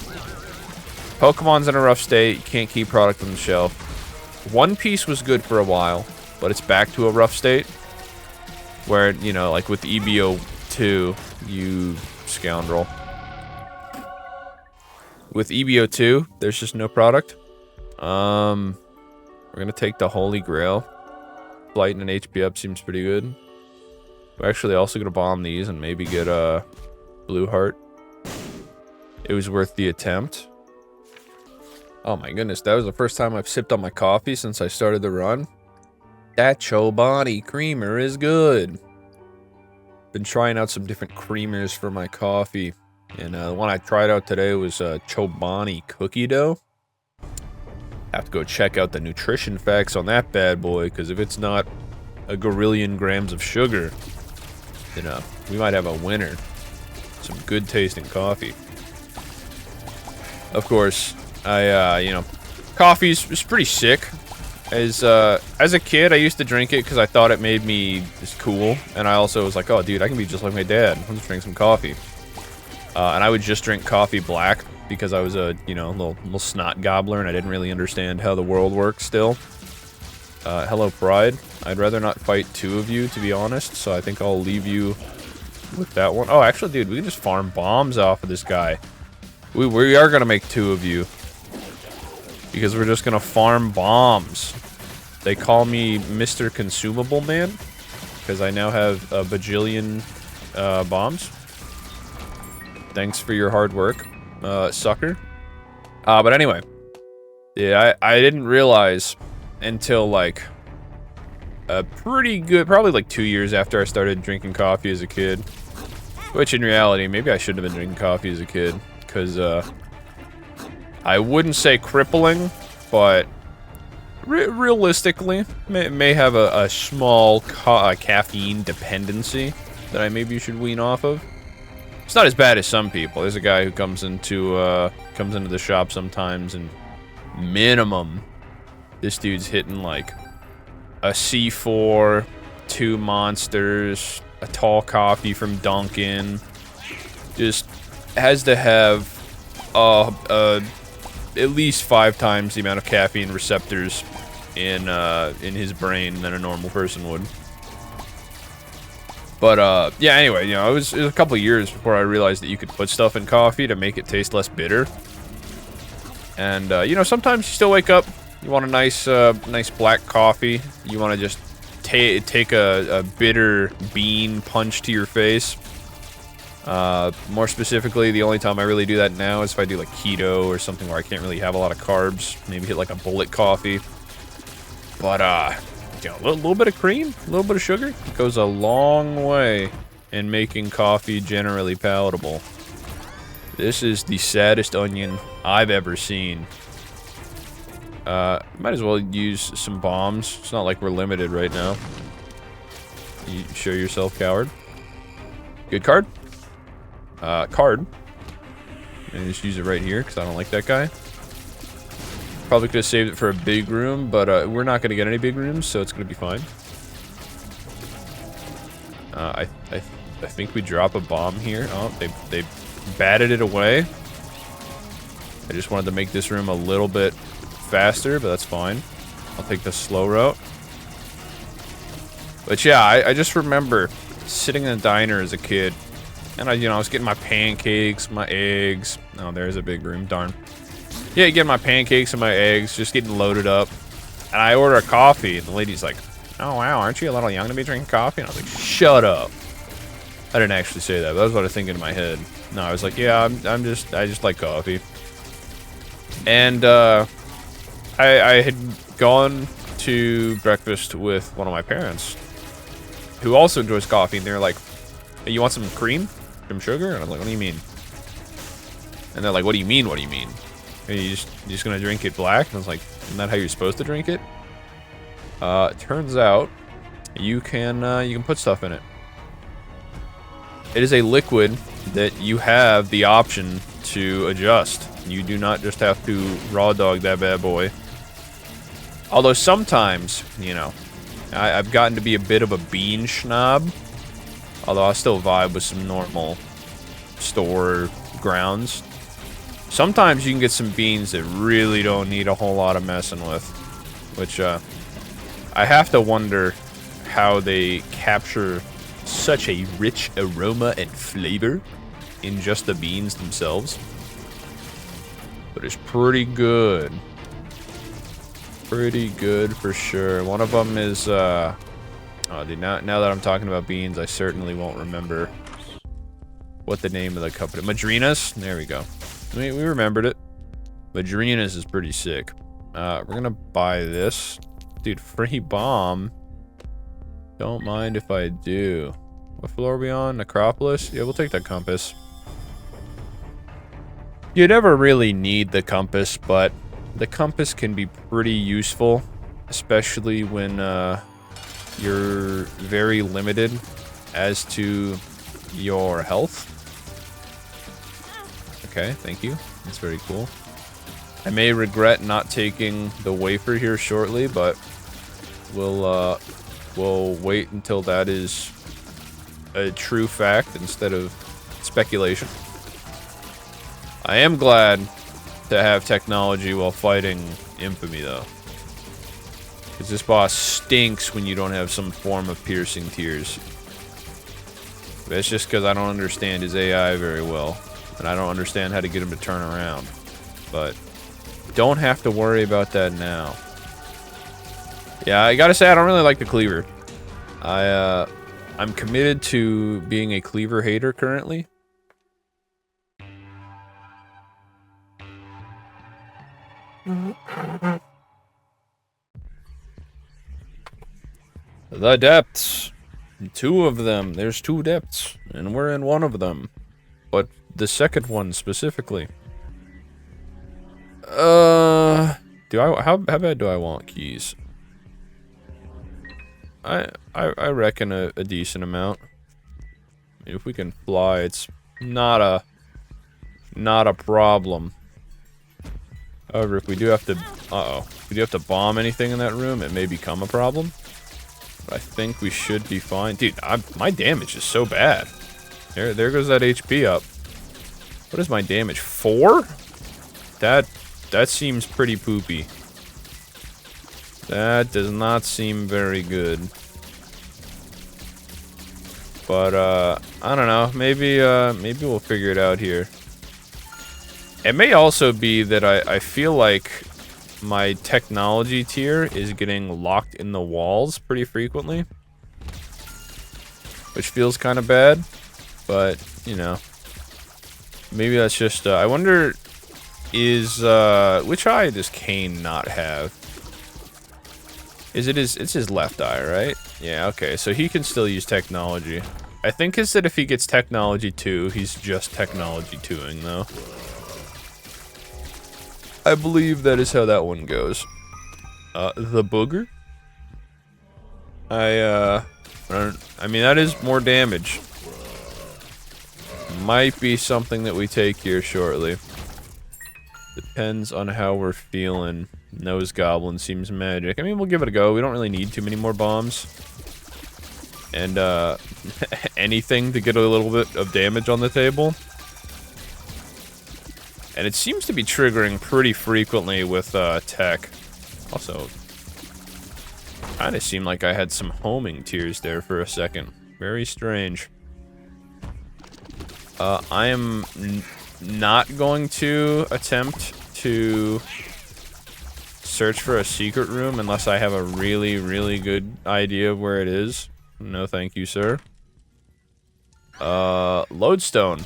Pokemon's in a rough state. You can't keep product on the shelf. One Piece was good for a while, but it's back to a rough state. Where, you know, like with EBO 2, you scoundrel. With EBO 2, there's just no product. We're gonna take the Holy Grail. Blight and an HP up seems pretty good. We're actually also gonna bomb these and maybe get a Blue Heart. It was worth the attempt. Oh my goodness, that was the first time I've sipped on my coffee since I started the run. That Chobani creamer is good. Been trying out some different creamers for my coffee. And the one I tried out today was Chobani cookie dough. Have to go check out the nutrition facts on that bad boy, because if it's not a gorillion grams of sugar, then we might have a winner. Some good tasting coffee. Of course, you know, coffee's pretty sick. As a kid, I used to drink it because I thought it made me just cool, and I also was like, oh, dude, I can be just like my dad. I'll just drink some coffee. And I would just drink coffee black because I was a, you know, little snot gobbler, and I didn't really understand how the world works still. Hello, Pride. I'd rather not fight two of you, to be honest, so I think I'll leave you with that one. Oh, actually, dude, we can just farm bombs off of this guy. We are going to make two of you. Because we're just gonna farm bombs. They call me Mr. Consumable Man, because I now have a bajillion bombs. Thanks for your hard work, sucker. But anyway, yeah, I didn't realize until like a pretty good, probably like 2 years after I started drinking coffee as a kid. Which in reality, maybe I shouldn't have been drinking coffee as a kid, because I wouldn't say crippling, but realistically, may have a small caffeine dependency that I maybe should wean off of. It's not as bad as some people. There's a guy who comes into the shop sometimes, and minimum, this dude's hitting like a C4, 2 monsters, a tall coffee from Dunkin'. Just has to have at least 5 times the amount of caffeine receptors in his brain than a normal person would. But, yeah, anyway, you know, it was a couple of years before I realized that you could put stuff in coffee to make it taste less bitter. And, you know, sometimes you still wake up, you want a nice black coffee. You want to just take a bitter bean punch to your face. More specifically, the only time I really do that now is if I do, like, keto or something where I can't really have a lot of carbs. Maybe hit, like, a bullet coffee. But, you know, a little bit of cream, a little bit of sugar goes a long way in making coffee generally palatable. This is the saddest onion I've ever seen. Might as well use some bombs. It's not like we're limited right now. You show yourself, coward. Good card. Card. And just use it right here, because I don't like that guy. Probably could have saved it for a big room, but we're not going to get any big rooms, so it's going to be fine. I think we drop a bomb here. Oh, they batted it away. I just wanted to make this room a little bit faster, but that's fine. I'll take the slow route. But yeah, I just remember sitting in a diner as a kid, and I was getting my pancakes, my eggs. Oh, there's a big room, darn. Yeah, getting my pancakes and my eggs, just getting loaded up. And I order a coffee, and the lady's like, "Oh wow, aren't you a little young to be drinking coffee?" And I was like, "Shut up." I didn't actually say that, but that was what I was thinking in my head. No, I was like, "Yeah, I just like coffee." And I had gone to breakfast with one of my parents, who also enjoys coffee, and they're like, "Hey, you want some cream? Some sugar?" And I'm like, "What do you mean?" And they're like, "What do you mean? What do you mean? Are you just gonna drink it black?" And I was like, "Isn't that how you're supposed to drink it?" Turns out you can put stuff in it. It is a liquid that you have the option to adjust. You do not just have to raw dog that bad boy. Although sometimes, you know, I've gotten to be a bit of a bean schnob. Although I still vibe with some normal store grounds. Sometimes you can get some beans that really don't need a whole lot of messing with. Which, I have to wonder how they capture such a rich aroma and flavor in just the beans themselves. But it's pretty good. Pretty good for sure. One of them is, oh, dude, now that I'm talking about beans, I certainly won't remember what the name of the company. Madrinas? There we go. We remembered it. Madrinas is pretty sick. We're gonna buy this. Dude, free bomb. Don't mind if I do. What floor are we on? Necropolis? Yeah, we'll take that compass. You never really need the compass, but the compass can be pretty useful, especially when you're very limited as to your health. Okay, thank you. That's very cool. I may regret not taking the wafer here shortly, but we'll wait until that is a true fact instead of speculation. I am glad to have technology while fighting Infamy, though. Because this boss stinks when you don't have some form of piercing tears. That's just because I don't understand his AI very well. And I don't understand how to get him to turn around. But don't have to worry about that now. Yeah, I gotta say, I don't really like the cleaver. I'm committed to being a cleaver hater currently. The depths. 2 of them. There's 2 depths. And we're in one of them. But the second one specifically. how bad do I want keys? I reckon a decent amount. If we can fly, it's not a problem. However, if we do have to, if we do have to bomb anything in that room, it may become a problem. But I think we should be fine, dude. My damage is so bad. There goes that HP up. What is my damage? 4? That seems pretty poopy. That does not seem very good. But I don't know. Maybe we'll figure it out here. It may also be that I feel like my technology tier is getting locked in the walls pretty frequently, which feels kind of bad. But you know, maybe that's just. I wonder, which eye does Kane not have? Is it his? It's his left eye, right? Yeah. Okay. So he can still use technology. I think it's that if he gets technology 2, he's just technology 2ing though. I believe that is how that one goes. The booger? I mean, that is more damage. Might be something that we take here shortly. Depends on how we're feeling. Nose Goblin seems magic. I mean, we'll give it a go. We don't really need too many more bombs. And, anything to get a little bit of damage on the table. And it seems to be triggering pretty frequently with tech. Also, kind of seemed like I had some homing tears there for a second. Very strange. I am not going to attempt to search for a secret room unless I have a really, really good idea of where it is. No, thank you, sir. Lodestone.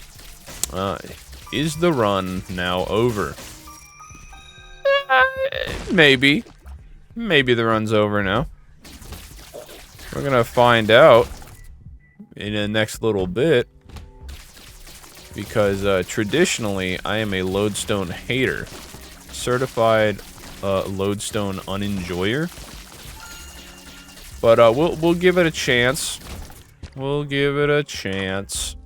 Is the run now over? Maybe. Maybe the run's over now. We're gonna find out in the next little bit. Because traditionally, I am a lodestone hater. Certified lodestone unenjoyer. But we'll give it a chance. We'll give it a chance.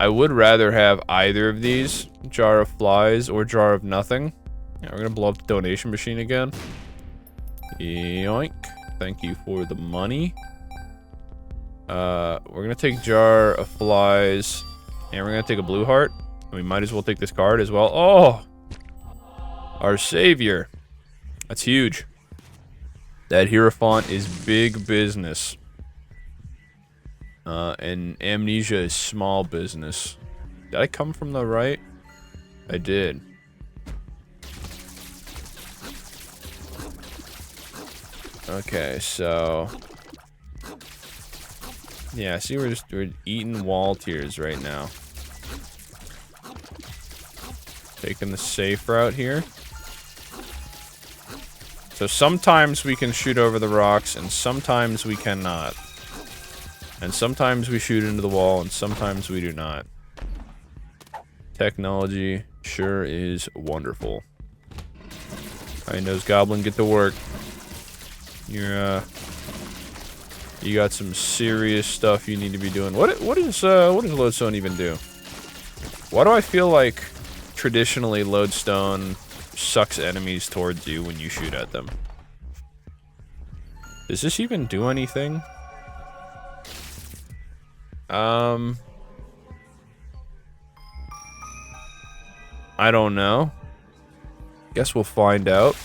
I would rather have either of these, Jar of Flies or Jar of Nothing. Yeah, we're gonna blow up the donation machine again. Yoink. Thank you for the money. We're gonna take Jar of Flies, and we're gonna take a blue heart. And we might as well take this card as well. Oh! Our savior. That's huge. That Hierophant is big business. And Amnesia is small business. Did I come from the right? I did. Okay, so... yeah, see, we're eating wall tears right now. Taking the safe route here. So sometimes we can shoot over the rocks, and sometimes we cannot. And sometimes we shoot into the wall, and sometimes we do not. Technology sure is wonderful. Alright, Nose Goblin, get to work. You got some serious stuff you need to be doing. What does Lodestone even do? Why do I feel like traditionally Lodestone sucks enemies towards you when you shoot at them? Does this even do anything? I don't know. Guess we'll find out.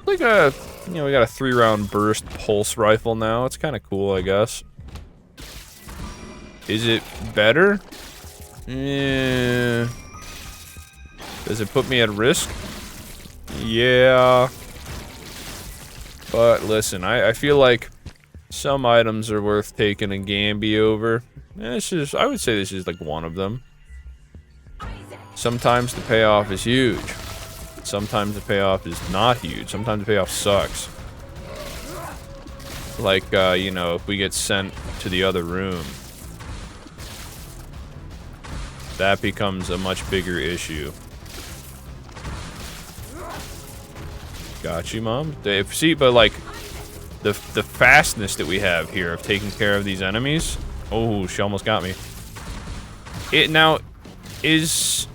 Like a, you know, we got a 3-round burst pulse rifle now. It's kind of cool, I guess. Is it better? Yeah. Does it put me at risk? Yeah. But listen, I feel like some items are worth taking a Gamby over. This is, I would say this is like one of them. Sometimes the payoff is huge. Sometimes the payoff is not huge. Sometimes the payoff sucks. Like, you know, if we get sent to the other room. that becomes a much bigger issue. Got you, Mom. See, but like, the fastness that we have here of taking care of these enemies. Oh, she almost got me. Now, is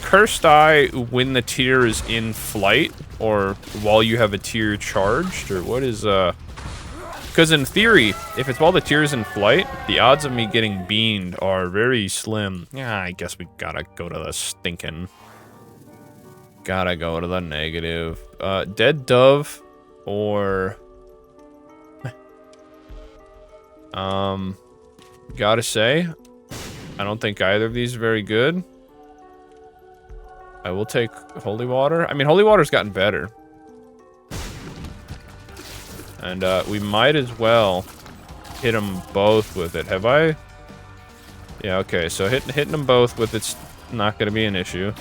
Cursed Eye when the tier is in flight, or while you have a tier charged, or what is, because in theory, if it's while the tier is in flight, the odds of me getting beamed are very slim. Yeah, I guess we gotta go to the stinking... Gotta go to the negative. Dead Dove, or... Gotta say, I don't think either of these are very good. I will take Holy Water. I mean, Holy Water's gotten better. And, we might as well hit them both with it. Have I? Yeah, okay, so hitting them both with it's not gonna be an issue.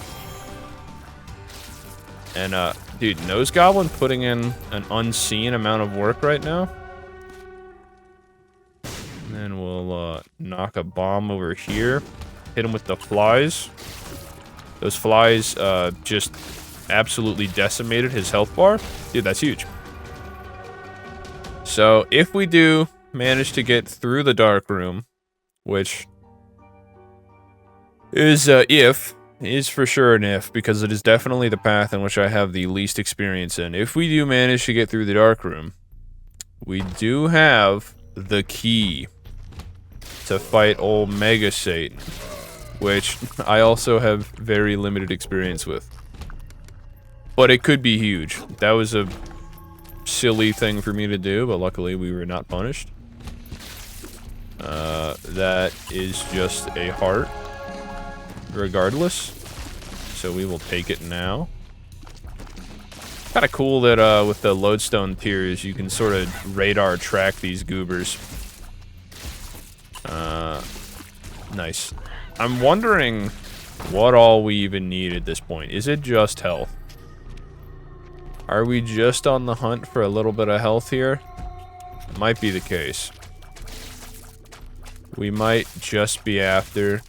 And, dude, Nose Goblin putting in an unseen amount of work right now. And then we'll, knock a bomb over here. Hit him with the flies. Those flies, just absolutely decimated his health bar. Dude, that's huge. So, if we do manage to get through the dark room, which is, is for sure an if, because it is definitely the path in which I have the least experience in. If we do manage to get through the dark room, we do have the key to fight old Mega Satan, which I also have very limited experience with. But it could be huge. That was a silly thing for me to do, but luckily we were not punished. That is just a heart, regardless. So we will take it now. Kind of cool that with the lodestone tiers, you can sort of radar track these goobers. Nice. I'm wondering what all we even need at this point. Is it just health? Are we just on the hunt for a little bit of health here? Might be the case. We might just be after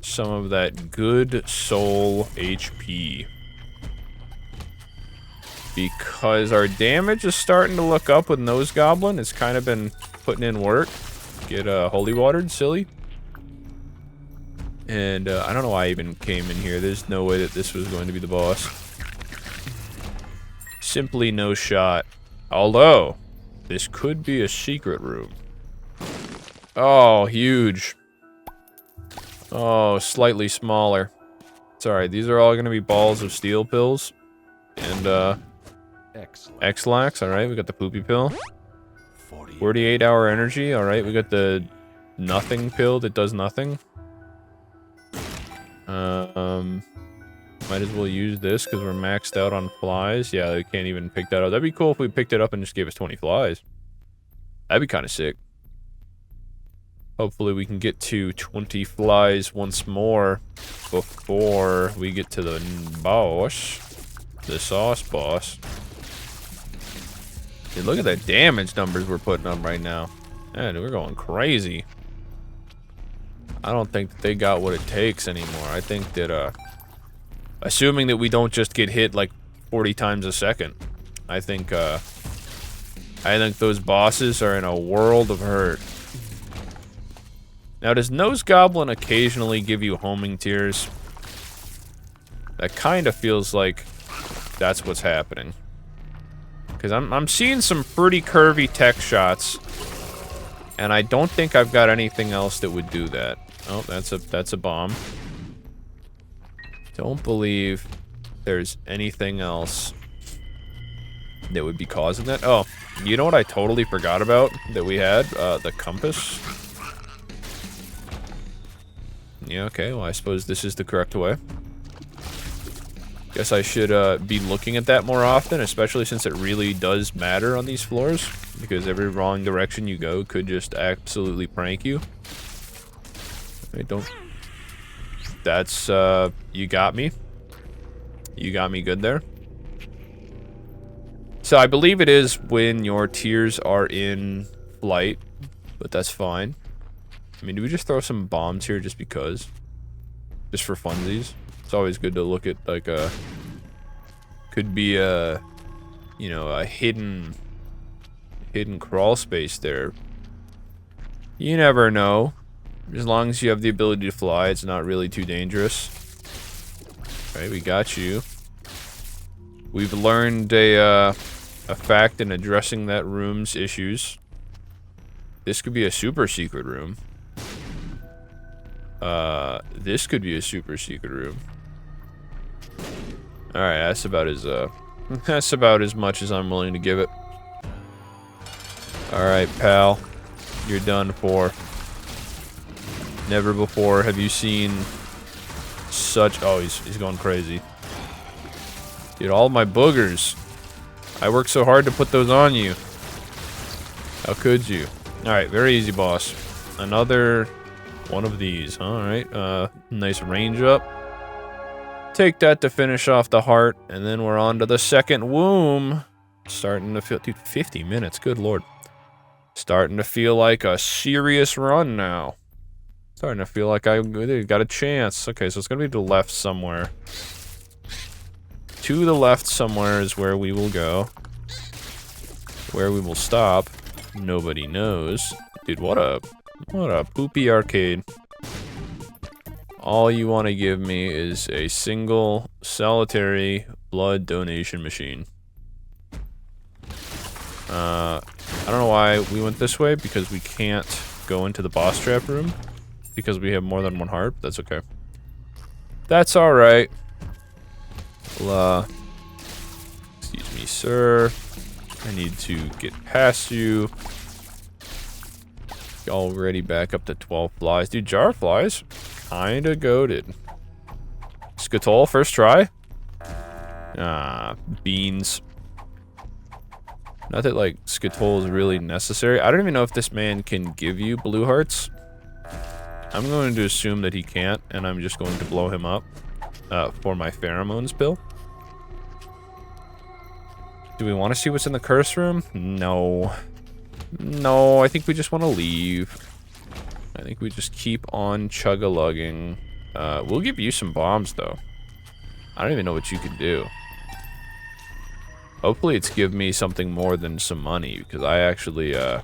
some of that good soul HP. Because our damage is starting to look up with Nose Goblin. It's kind of been putting in work. Get Holy Watered, silly. And I don't know why I even came in here. There's no way that this was going to be the boss. Simply no shot. Although, this could be a secret room. Oh, huge. Oh, slightly smaller. Sorry, these are all going to be balls of steel pills. And, X-Lax, alright, we got the poopy pill. 48-hour energy, alright, we got the nothing pill that does nothing. Might as well use this because we're maxed out on flies. Yeah, we can't even pick that up. That'd be cool if we picked it up and just gave us 20 flies. That'd be kind of sick. Hopefully we can get to 20 flies once more before we get to the boss. The sauce boss. Dude, look at the damage numbers we're putting up right now. Man, we're going crazy. I don't think that they got what it takes anymore. I think that, assuming that we don't just get hit like 40 times a second, I think those bosses are in a world of hurt. Now, does Nose Goblin occasionally give you homing tears? That kind of feels like that's what's happening. Because I'm seeing some pretty curvy tech shots, and I don't think I've got anything else that would do that. Oh, that's a bomb. Don't believe there's anything else that would be causing that. Oh, you know what I totally forgot about that we had? The compass. Yeah, okay, well I suppose this is the correct way. Guess I should be looking at that more often, especially since it really does matter on these floors. Because every wrong direction you go could just absolutely prank you. Wait, don't... That's, you got me. You got me good there. So I believe it is when your tiers are in flight, but that's fine. I mean, do we just throw some bombs here just because? just for funsies. It's always good to look at, like, a... Could be a... You know, a hidden crawl space there. You never know. As long as you have the ability to fly, it's not really too dangerous. Okay, we got you. We've learned a fact in addressing that room's issues. This could be a super secret room. This could be a super secret room. Alright, that's about as much as I'm willing to give it. Alright, pal. You're done for. Never before have you seen such... Oh, he's going crazy. Dude, all my boogers. I worked so hard to put those on you. How could you? Alright, very easy, boss. Another one of these. Alright, nice range up. Take that to finish off the heart, and then we're on to the second womb. Starting to feel... Dude, 50 minutes, good lord. Starting to feel like a serious run now. Starting to feel like I got a chance. Okay, so it's gonna be to the left somewhere. To the left somewhere is where we will go. Where we will stop, nobody knows. Dude, what a poopy arcade. All you want to give me is a single solitary blood donation machine. I don't know why we went this way, because we can't go into the boss trap room. Because we have more than one heart, but that's okay. That's alright. Well, excuse me, sir. I need to get past you. Already back up to 12 flies. Dude, jar flies. Kinda goated. Skatoll, first try? Ah, beans. Not that, like, Skatoll is really necessary. I don't even know if this man can give you blue hearts. I'm going to assume that he can't, and I'm just going to blow him up for my pheromones pill. Do we want to see what's in the curse room? No. No, I think we just want to leave. I think we just keep on chug-a-lugging. We'll give you some bombs, though. I don't even know what you can do. Hopefully it's give me something more than some money, because I actually, I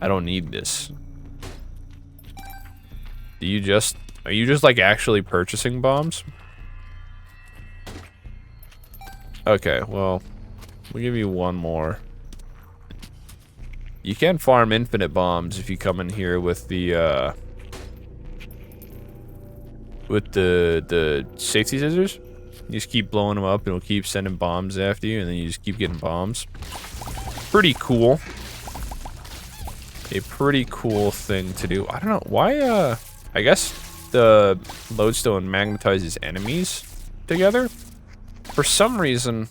don't need this. Are you just like actually purchasing bombs? Okay, well, we'll give you one more. You can farm infinite bombs if you come in here with the safety scissors. You just keep blowing them up and it'll keep sending bombs after you, and then you just keep getting bombs. Pretty cool. A pretty cool thing to do. I don't know why, I guess the lodestone magnetizes enemies together. For some reason,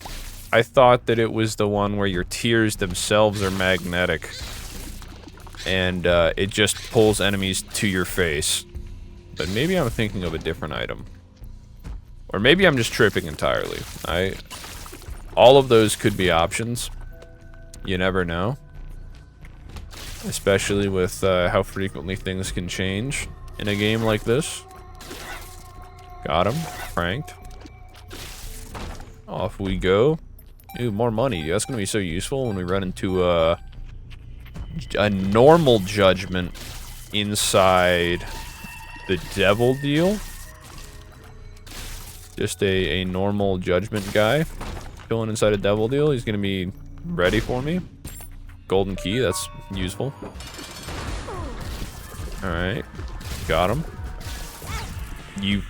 I thought that it was the one where your tears themselves are magnetic. And it just pulls enemies to your face. But maybe I'm thinking of a different item. Or maybe I'm just tripping entirely. All of those could be options. You never know. Especially with how frequently things can change in a game like this. Got him. Pranked. Off we go. Ooh, more money. That's going to be so useful when we run into a normal judgment inside the devil deal. Just a normal judgment guy chilling inside a devil deal. He's going to be ready for me. Golden key. That's useful. Alright. Got him. You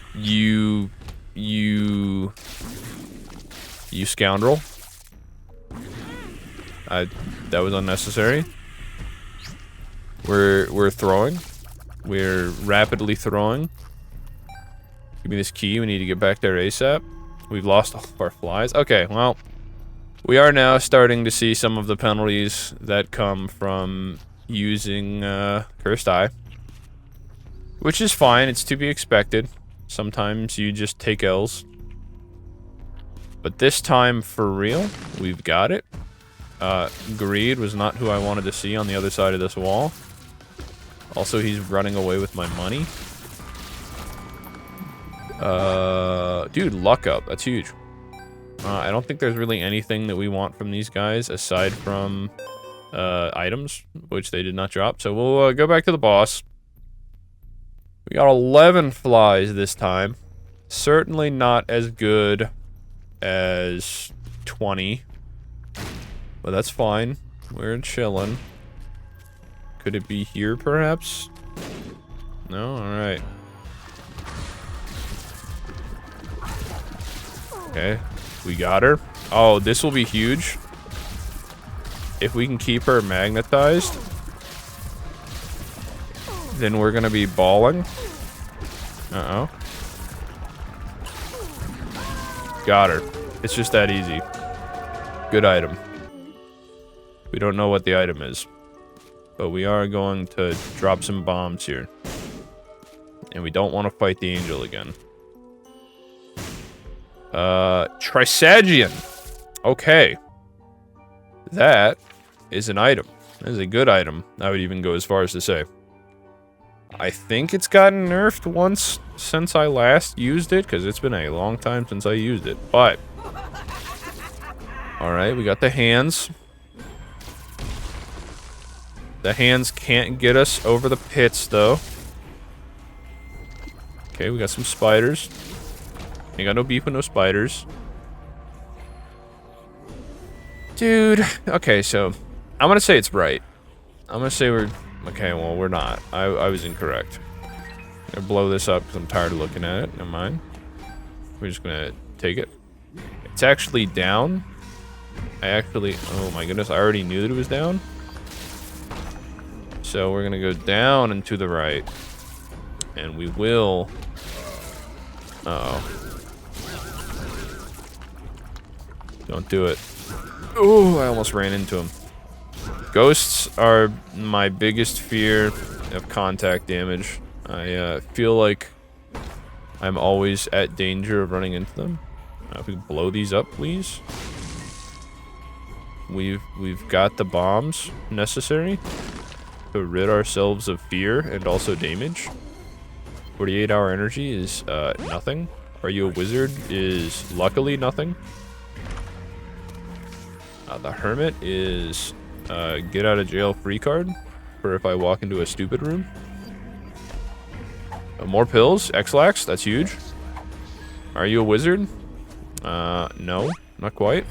scoundrel. That was unnecessary. We're throwing. We're rapidly throwing. Give me this key. We need to get back there ASAP. We've lost all of our flies. Okay, well, we are now starting to see some of the penalties that come from using Cursed Eye. Which is fine. It's to be expected. Sometimes you just take L's. But this time, for real, we've got it. Greed was not who I wanted to see on the other side of this wall. Also, he's running away with my money. Dude, luck up. That's huge. I don't think there's really anything that we want from these guys aside from items, which they did not drop. So we'll go back to the boss. We got 11 flies this time. Certainly not as good as 20. But that's fine. We're chilling. Could it be here, perhaps? No? Alright. Okay. We got her. Oh, this will be huge. If we can keep her magnetized, then we're gonna be balling. Uh-oh. Got her. It's just that easy. Good item. We don't know what the item is, but we are going to drop some bombs here. And we don't want to fight the angel again. Trisagion. Okay. That is an item. That is a good item. I would even go as far as to say. I think it's gotten nerfed once since I last used it, because it's been a long time since I used it, but... Alright, we got the hands. The hands can't get us over the pits, though. Okay, we got some spiders. Ain't got no beef with no spiders. Dude, okay, so... I'm gonna say it's right. I'm gonna say we're... Okay, well, we're not. I was incorrect. I'm gonna blow this up because I'm tired of looking at it. Never mind. We're just gonna take it. It's actually down. Oh my goodness, I already knew that it was down. So we're gonna go down and to the right. And we will... Uh-oh. Don't do it. Oh, I almost ran into him. Ghosts are my biggest fear of contact damage. I feel like I'm always at danger of running into them. If we blow these up, please. We've got the bombs necessary to rid ourselves of fear and also damage. 48-hour energy is nothing. Are you a wizard is luckily nothing. The hermit is get out of jail free card for if I walk into a stupid room. More pills, X-Lax, that's huge. Are you a wizard? No, not quite.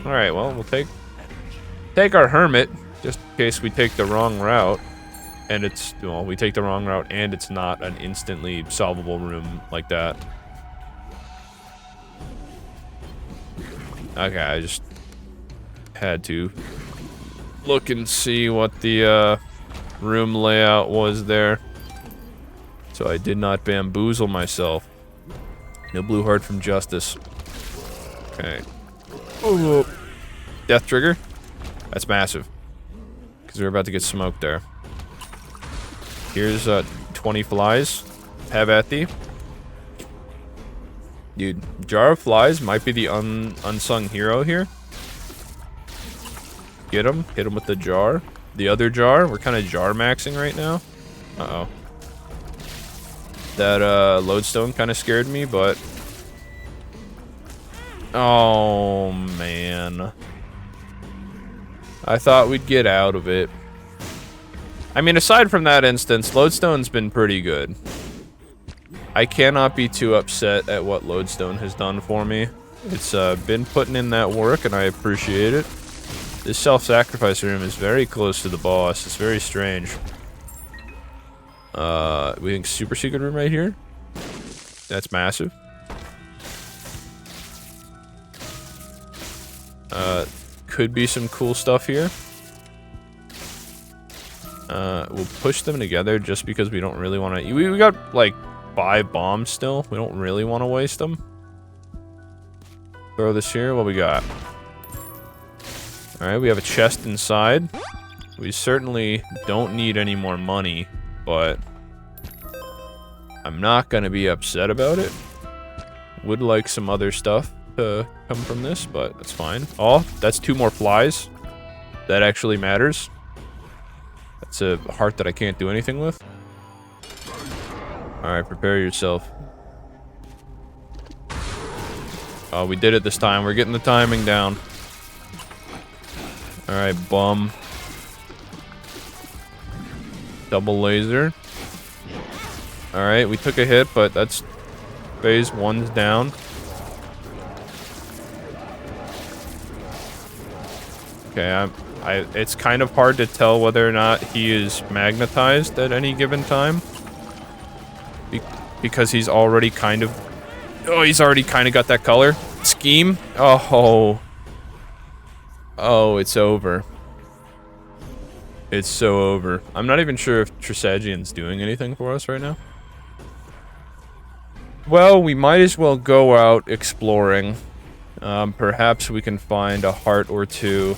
All right, well, we'll take our hermit just in case we take the wrong route. And it's, well, we take the wrong route and it's not an instantly solvable room like that. Okay, I just had to look and see what the room layout was there. So I did not bamboozle myself. No blue heart from justice. Okay. Oh, death trigger? That's massive. Because we're about to get smoked there. Here's 20 flies. Have at thee. Dude, Jar of Flies might be the unsung hero here. Get him. Hit him with the jar. The other jar. We're kind of jar maxing right now. Uh-oh. That lodestone kind of scared me, but... Oh, man. I thought we'd get out of it. I mean, aside from that instance, lodestone's been pretty good. I cannot be too upset at what lodestone has done for me. It's been putting in that work, and I appreciate it. This self-sacrifice room is very close to the boss. It's very strange. We think super secret room right here. That's massive. Could be some cool stuff here. We'll push them together just because we don't really want to... We got, like, 5 bombs still. We don't really want to waste them. Throw this here. What we got? Alright, we have a chest inside. We certainly don't need any more money, but... I'm not gonna be upset about it. Would like some other stuff to come from this, but that's fine. Oh, that's 2 more flies. That actually matters. That's a heart that I can't do anything with. Alright, prepare yourself. Oh, we did it this time. We're getting the timing down. Alright, bum. Double laser. Alright, we took a hit, but that's... phase 1's down. Okay, it's kind of hard to tell whether or not he is magnetized at any given time. Because he's already kind of... Oh, he's already kind of got that color. Scheme? Oh. Oh, it's over. It's so over. I'm not even sure if Trisagian's doing anything for us right now. Well, we might as well go out exploring. Perhaps we can find a heart or two.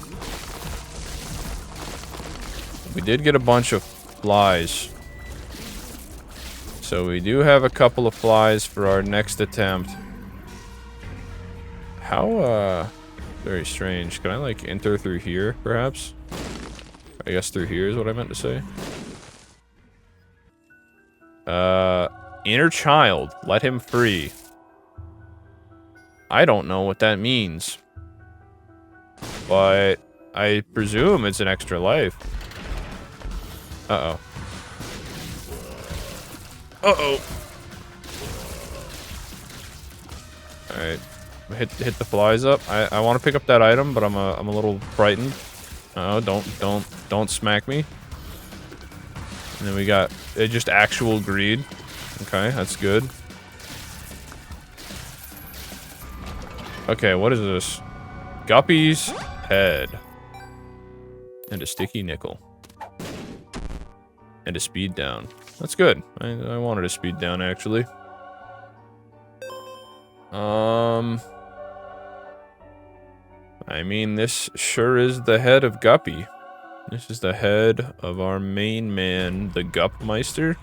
We did get a bunch of flies. So we do have a couple of flies for our next attempt. How, very strange. Can I, like, enter through here, perhaps? I guess through here is what I meant to say. Inner child. Let him free. I don't know what that means. But I presume it's an extra life. Uh-oh. Uh-oh. Alright. Hit the flies up. I want to pick up that item, but I'm a little frightened. Uh-oh, don't smack me. And then we got just actual greed. Okay, that's good. Okay, what is this? Guppy's head. And a sticky nickel. And a speed down. That's good. I wanted a speed down, actually. I mean, this sure is the head of Guppy. This is the head of our main man, the Guppmeister.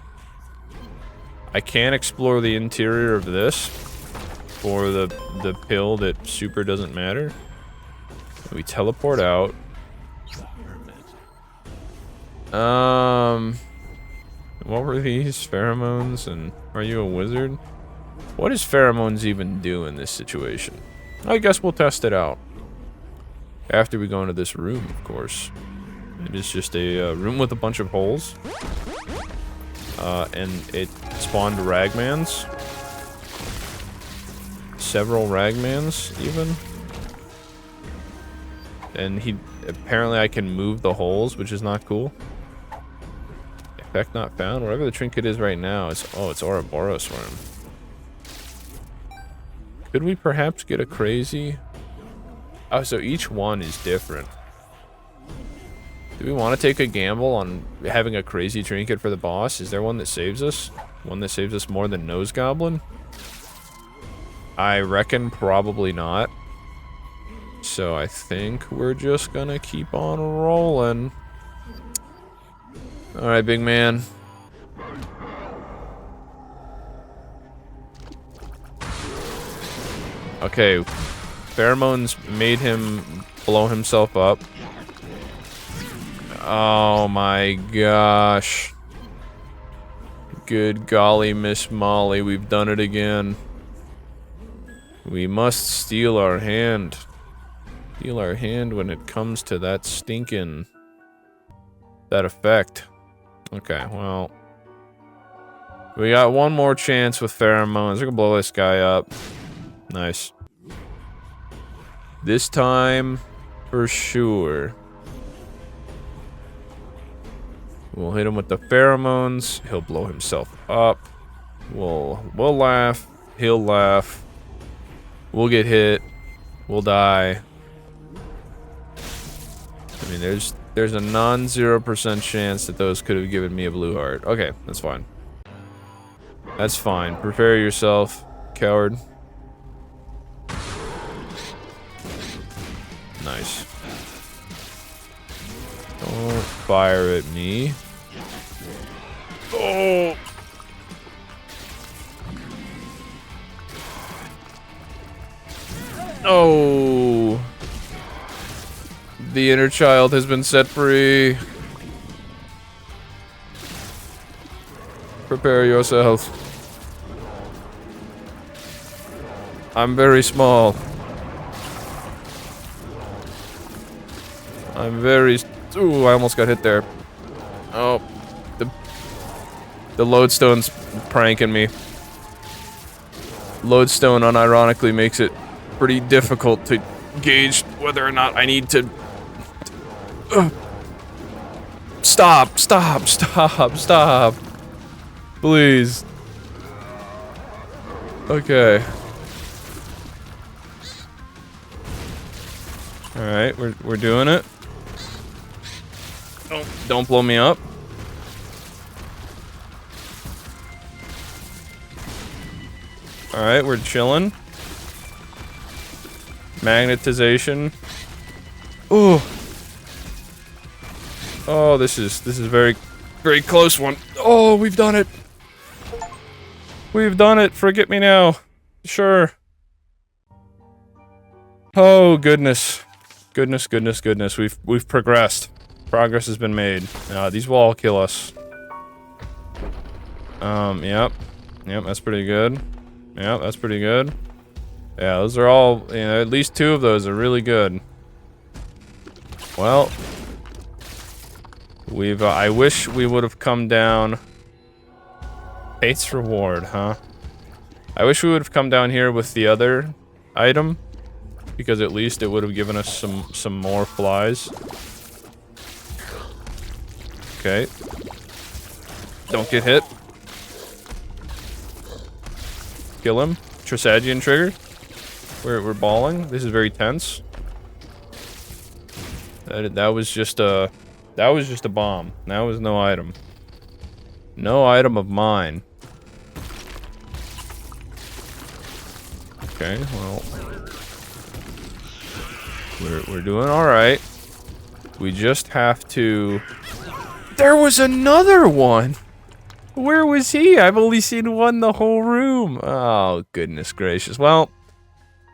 I can explore the interior of this for the pill that super doesn't matter. We teleport out. What were these? Pheromones? And are you a wizard? What does pheromones even do in this situation? I guess we'll test it out. After we go into this room, of course. It is just a room with a bunch of holes. And it spawned ragmans. Several ragmans, even. And apparently I can move the holes, which is not cool. Effect not found. Wherever the trinket is right now, it's Ouroboros worm. Could we perhaps get a crazy? Oh, so each one is different. Do we want to take a gamble on having a crazy trinket for the boss? Is there one that saves us? One that saves us more than Nose Goblin? I reckon probably not. So I think we're just gonna keep on rolling. Alright, big man. Okay. Pheromones made him blow himself up. Oh my gosh. Good golly, Miss Molly, we've done it again. We must steal our hand. Steal our hand when it comes to that stinking... that effect. Okay, well... we got one more chance with pheromones. We're gonna blow this guy up. Nice. This time, for sure. We'll hit him with the pheromones. He'll blow himself up. We'll laugh. He'll laugh. We'll get hit. We'll die. I mean, there's a non-0% chance that those could have given me a blue heart. Okay, that's fine. That's fine. Prepare yourself, coward. Nice. Don't fire at me. Oh! Oh! The inner child has been set free. Prepare yourself. I'm very small. I'm very... Ooh, I almost got hit there. Oh. The lodestone's pranking me. Lodestone unironically makes it pretty difficult to gauge whether or not I need to... Stop! Stop! Stop! Stop! Please. Okay. Alright, we're doing it. Don't blow me up. Alright, we're chilling. Magnetization. Ooh. Oh, this is very close one. Oh, we've done it. We've done it. Forget me now. Sure. Oh, goodness. Goodness, goodness, goodness. We've progressed. Progress has been made. These will all kill us. Yep. Yep, that's pretty good. Yep, that's pretty good. Yeah, those are all, you know, at least 2 of those are really good. Well, we've, I wish we would have come down. Fate's reward, huh? I wish we would have come down here with the other item, because at least it would have given us some more flies. Okay. Don't get hit. Kill him. Trisagion trigger. We're balling. This is very tense. That was just a bomb. That was no item. No item of mine. Okay, well, we're doing all right. We just have to. There was another one. Where was he? I've only seen one the whole room. Oh, goodness gracious. Well,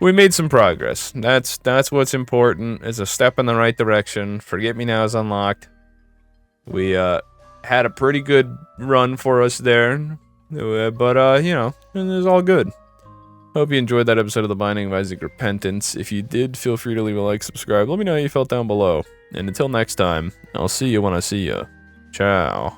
we made some progress. That's what's important. It's a step in the right direction. Forget Me Now is unlocked. We had a pretty good run for us there. But you know, it was all good. Hope you enjoyed that episode of The Binding of Isaac Repentance. If you did, feel free to leave a like, subscribe. Let me know how you felt down below. And until next time, I'll see you when I see you. Ciao.